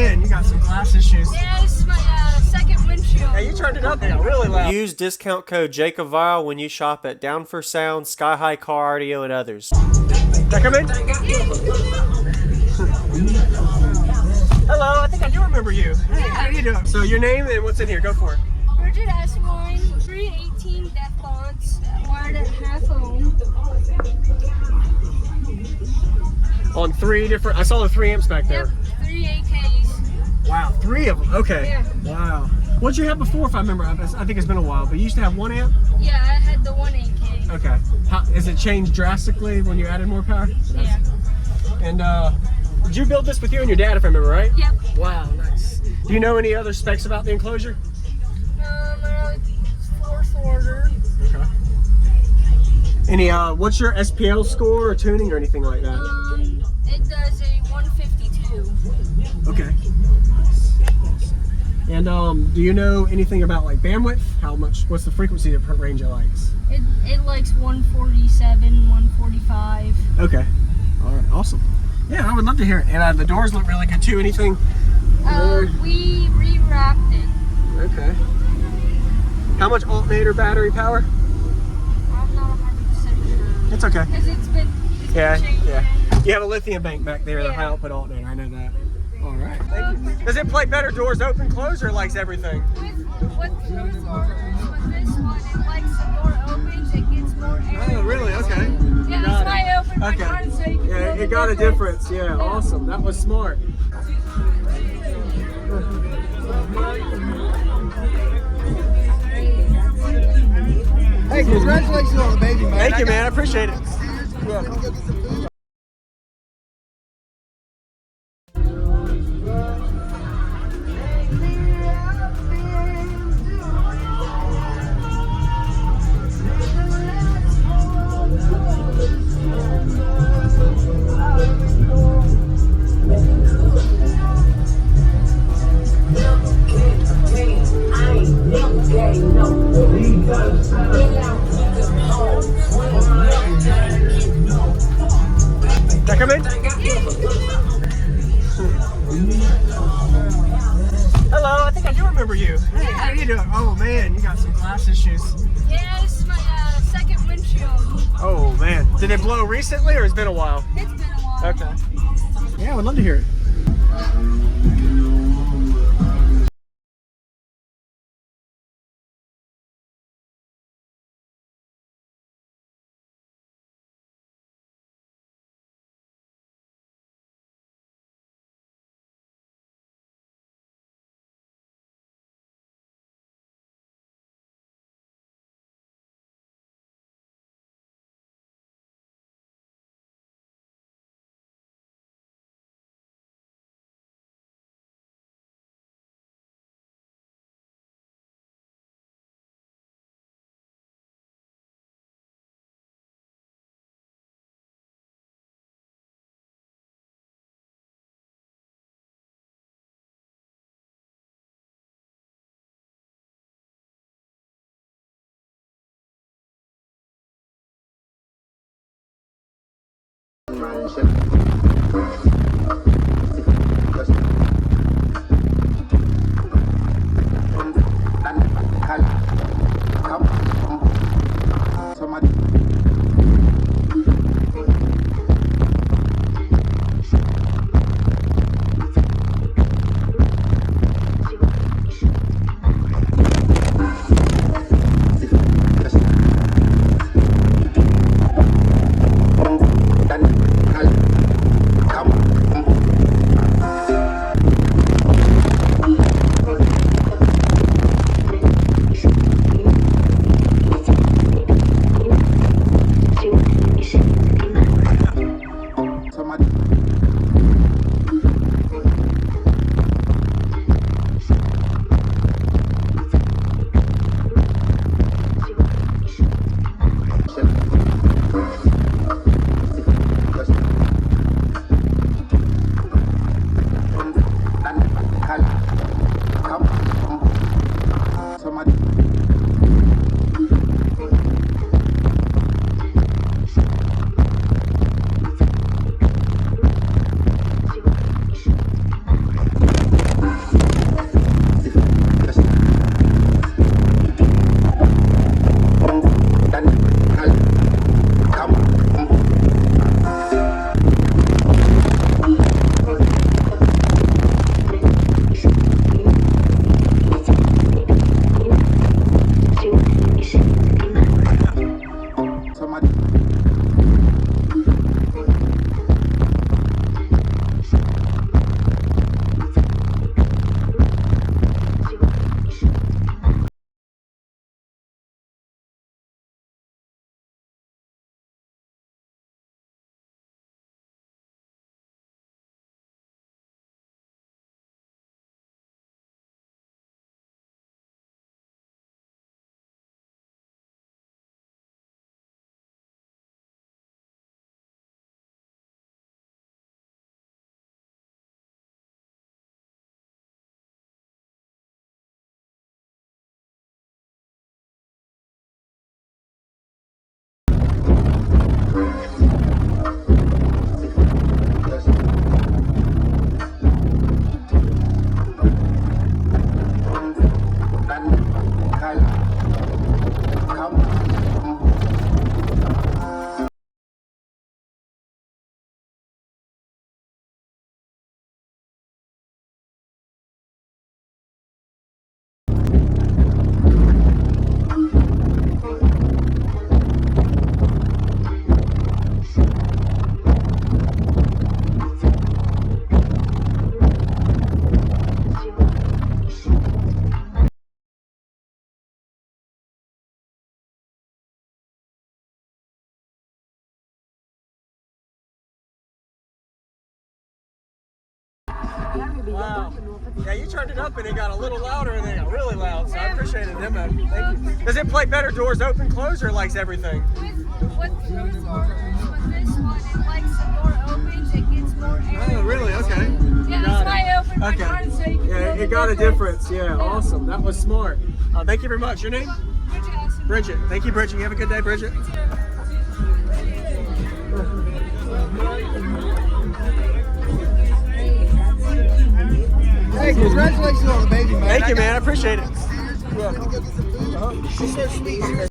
man, you got some glass issues. Yeah, this is my second windshield. Hey, you turned it up, they got really loud. Use discount code JacobViral when you shop at Down for Sound, SkyHigh Car Audio, and others. Can I come in? Hello, I think I do remember you. Hey, how are you doing? So your name and what's in here? Go for it. Bridget, 318 death bonds, wired at half ohm. On 3 different, I saw the 3 amps back there. Yep, 3 AKs. Wow, 3 of them, okay. Yeah. Wow. What'd you have before, if I remember? I think it's been a while, but you used to have 1 amp? Yeah, I had the 1 AK. Okay. Has it changed drastically when you added more power? Yeah. And did you build this with you and your dad, if I remember right? Yep. Wow, nice. Do you know any other specs about the enclosure? Fourth order. Okay. Any, what's your SPL score or tuning or anything like that? It does a 152. Okay. And do you know anything about like bandwidth? What's the frequency range it likes? It likes 147, 145. Okay. All right, awesome. Yeah, I would love to hear it. And the doors look really good too. Anything? We rewrapped it. Okay. How much alternator battery power? I'm not 100% sure. It's okay. Because it's been changed. Yeah. You have a lithium bank back there, the Yeah. high output alternator. I know that. All right. Thank you. Does it play better doors open, close, or likes everything? With fourth orders, with this one, it likes the door opens, it gets more air. Oh, really? Okay. Yeah, that's why I opened my Okay. card so you can Yeah, feel it the got a difference. Yeah, awesome. That was smart. Hey, congratulations on the baby, man. Thank you, man. I appreciate it. Can I come in? Hello, I think I do remember you. Hey, how are you doing? Oh man, you got some glass issues. Yeah, this is my second windshield. Oh man, did it blow recently or it's been a while? It's been a while. Okay. Yeah, I would love to hear it. Wow. Yeah, you turned it up and it got a little louder and then it got really loud. So I appreciate it, demo. Thank you. Does it play better doors open, close, or likes everything? With this one, it likes the door opens, it gets more air. Oh, really? Okay. Yeah, that's why I opened my Okay. card so you can Yeah, feel it the got a difference. difference. Yeah, awesome. That was smart. Thank you very much. Your name? Bridget. Bridget. Thank you, Bridget. You have a good day, Bridget. Hey, congratulations on the baby, man. Thank you, man. I appreciate it. Yeah. She's so sweet.